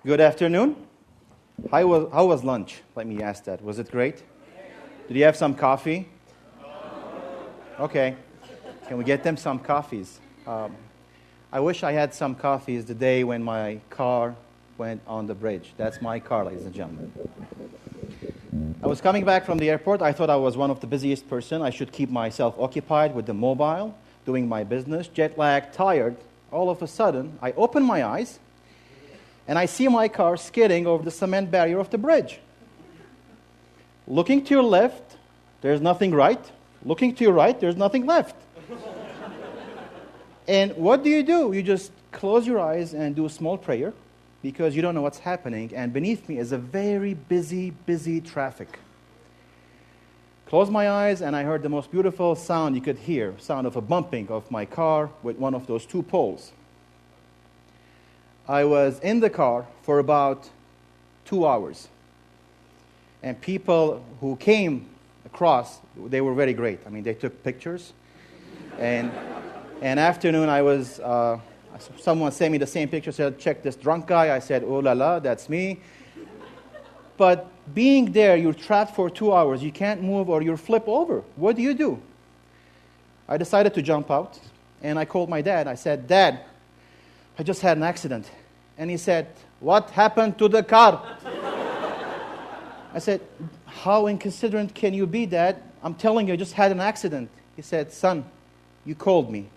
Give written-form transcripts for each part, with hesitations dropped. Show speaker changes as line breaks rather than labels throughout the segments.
Good afternoon. How was lunch? Let me ask that. Was it great? Did you have some coffee? Okay. Can we get them some coffees? I wish I had some coffees the day when my car went on the bridge. That's my car, ladies and gentlemen. I was coming back from the airport. I thought I was one of the busiest person. I should keep myself occupied with the mobile, doing my business, jet lagged, tired. All of a sudden, I open my eyes, and I see my car skidding over the cement barrier of the bridge. Looking to your left, there's nothing right. Looking to your right, there's nothing left. And what do? You just close your eyes and do a small prayer because you don't know what's happening. And beneath me is a very busy traffic. Close my eyes and I heard the most beautiful sound you could hear, sound of a bumping of my car with one of those two poles. I was in the car for about 2 hours. And people who came across, they were very great. I mean, they took pictures. And afternoon, someone sent me the same picture, said, check this drunk guy. I said, oh la la, that's me. But being there, you're trapped for 2 hours. You can't move or you'll flip over. What do? I decided to jump out, and I called my dad. I said, Dad, I just had an accident. And he said, what happened to the car? I said, how inconsiderate can you be, Dad? I'm telling you, I just had an accident. He said, son, you called me.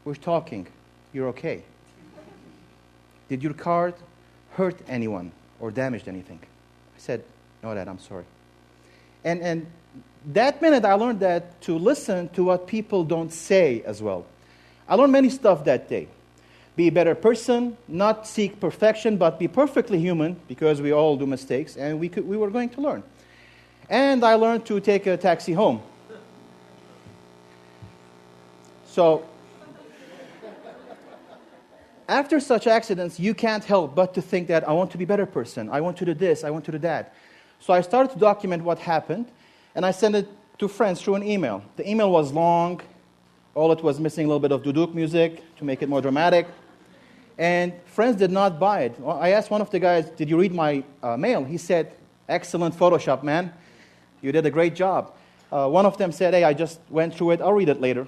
We're talking. You're okay. Did your car hurt anyone or damaged anything? I said, no, Dad, I'm sorry. And that minute, I learned that to listen to what people don't say as well. I learned many stuff that day. Be a better person, not seek perfection, but be perfectly human, because we all do mistakes, and we were going to learn. And I learned to take a taxi home. So, after such accidents, you can't help but to think that I want to be a better person, I want to do this, I want to do that. So I started to document what happened, and I sent it to friends through an email. The email was long. All it was missing a little bit of duduk music to make it more dramatic. And friends did not buy it. I asked one of the guys, did you read my mail? He said, excellent Photoshop, man. You did a great job. One of them said, hey, I just went through it. I'll read it later.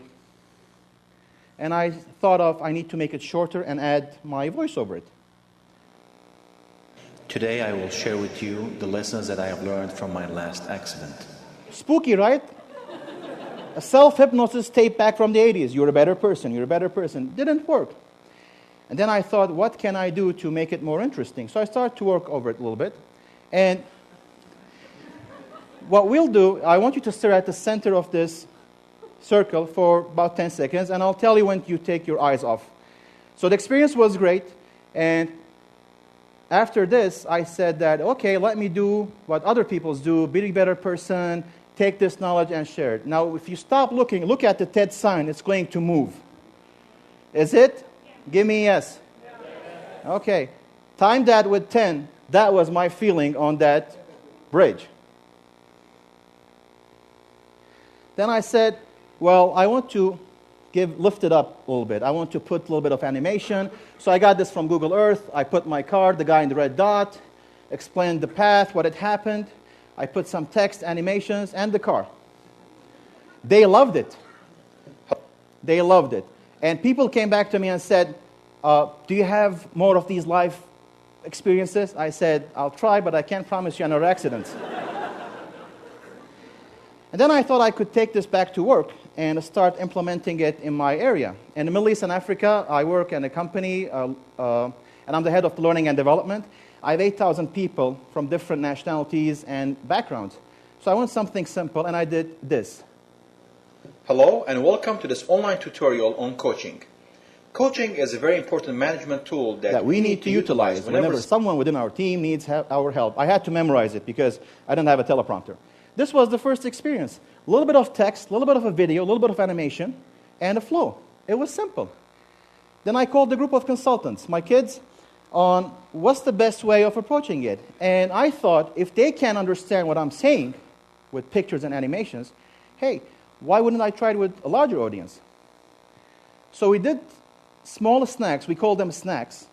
And I thought I need to make it shorter and add my voice over it.
Today I will share with you the lessons that I have learned from my last accident.
Spooky, right? A self-hypnosis tape back from the 80s. You're a better person, you're a better person. Didn't work. And then I thought, what can I do to make it more interesting? So I started to work over it a little bit. And what we'll do, I want you to stare at the center of this circle for about 10 seconds, and I'll tell you when you take your eyes off. So the experience was great, and after this, I said that, okay, let me do what other people do, be a better person, take this knowledge and share it. Now, if you stop looking, look at the TED sign. It's going to move. Is it? Yeah. Give me yes. Yeah. Okay. Time that with 10. That was my feeling on that bridge. Then I said, well, I want to lift it up a little bit. I want to put a little bit of animation. So I got this from Google Earth. I put my car, the guy in the red dot, explained the path, what had happened. I put some text, animations, and the car. They loved it. They loved it. And people came back to me and said, do you have more of these life experiences? I said, I'll try, but I can't promise you another accident. And then I thought I could take this back to work and start implementing it in my area. In the Middle East and Africa, I work in a company, and I'm the head of learning and development. I have 8,000 people from different nationalities and backgrounds. So I want something simple, and I did this.
Hello, and welcome to this online tutorial on coaching. Coaching is a very important management tool that
we need to utilize whenever someone within our team needs our help. I had to memorize it because I didn't have a teleprompter. This was the first experience. A little bit of text, a little bit of a video, a little bit of animation, and a flow. It was simple. Then I called a group of consultants, my kids, on what's the best way of approaching it. And I thought, if they can understand what I'm saying with pictures and animations, hey, why wouldn't I try it with a larger audience? So we did small snacks, we call them snacks,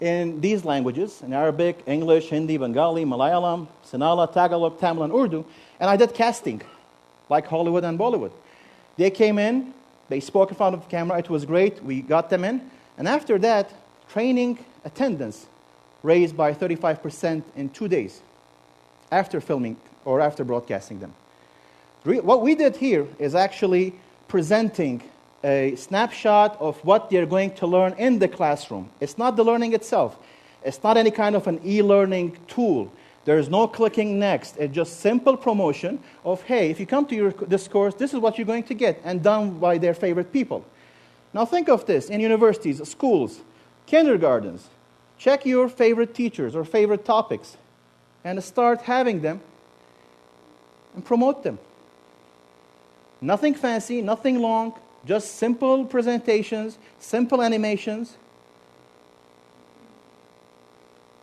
in these languages, in Arabic, English, Hindi, Bengali, Malayalam, Sinhala, Tagalog, Tamil, and Urdu, and I did casting, like Hollywood and Bollywood. They came in, they spoke in front of the camera, it was great, we got them in, and after that, training attendance raised by 35% in 2 days after filming or after broadcasting them. What we did here is actually presenting a snapshot of what they're going to learn in the classroom. It's not the learning itself. It's not any kind of an e-learning tool. There's no clicking next. It's just simple promotion of, hey, if you come to this course, this is what you're going to get, and done by their favorite people. Now think of this in universities, schools, kindergartens. Check your favorite teachers or favorite topics and start having them and promote them. Nothing fancy, nothing long, just simple presentations, simple animations,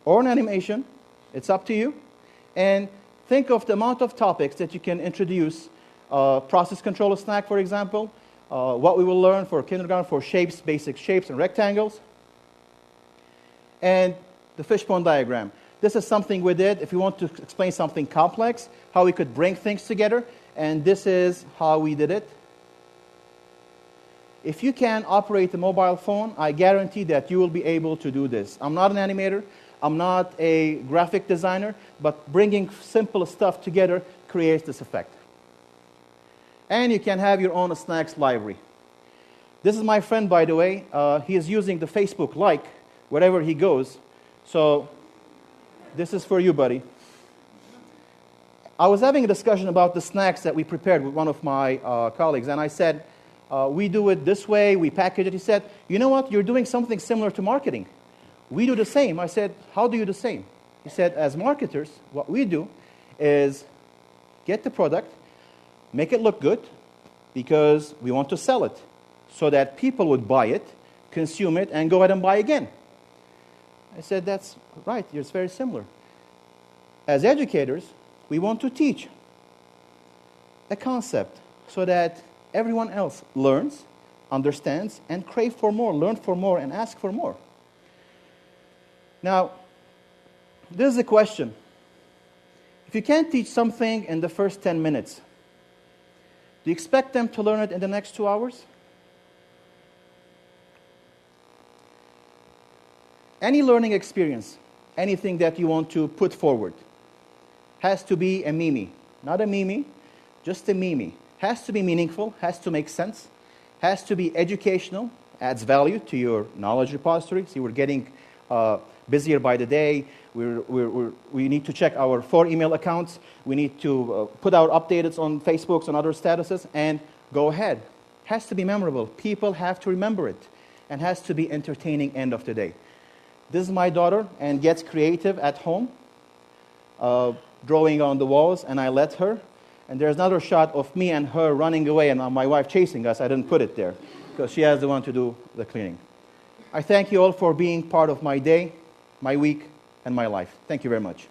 or an animation. It's up to you. And think of the amount of topics that you can introduce. Process control of snack, for example. What we will learn for kindergarten for shapes, basic shapes and rectangles. And the fishbone diagram. This is something we did if we want to explain something complex, how we could bring things together. And this is how we did it. If you can operate a mobile phone, I guarantee that you will be able to do this. I'm not an animator. I'm not a graphic designer. But bringing simple stuff together creates this effect. And you can have your own snacks library. This is my friend, by the way. He is using the Facebook like wherever he goes. So this is for you, buddy. I was having a discussion about the snacks that we prepared with one of my colleagues, and I said, we do it this way, we package it. He said, you know what, you're doing something similar to marketing. We do the same. I said, how do you do the same? He said, as marketers, what we do is get the product, make it look good, because we want to sell it, so that people would buy it, consume it, and go ahead and buy again. I said, that's right, it's very similar. As educators, we want to teach a concept so that everyone else learns, understands, and crave for more, learn for more, and ask for more. Now, this is a question. If you can't teach something in the first 10 minutes, do you expect them to learn it in the next 2 hours? Any learning experience, anything that you want to put forward, has to be a Mimi. Not a Mimi, just a Mimi. Has to be meaningful, has to make sense, has to be educational, adds value to your knowledge repository. See, we're getting busier by the day. We need to check our 4 email accounts. We need to put our updates on Facebook and other statuses, and go ahead. Has to be memorable. People have to remember it, and has to be entertaining end of the day. This is my daughter, and gets creative at home, drawing on the walls, and I let her. And there's another shot of me and her running away, and my wife chasing us. I didn't put it there, because she has the one to do the cleaning. I thank you all for being part of my day, my week, and my life. Thank you very much.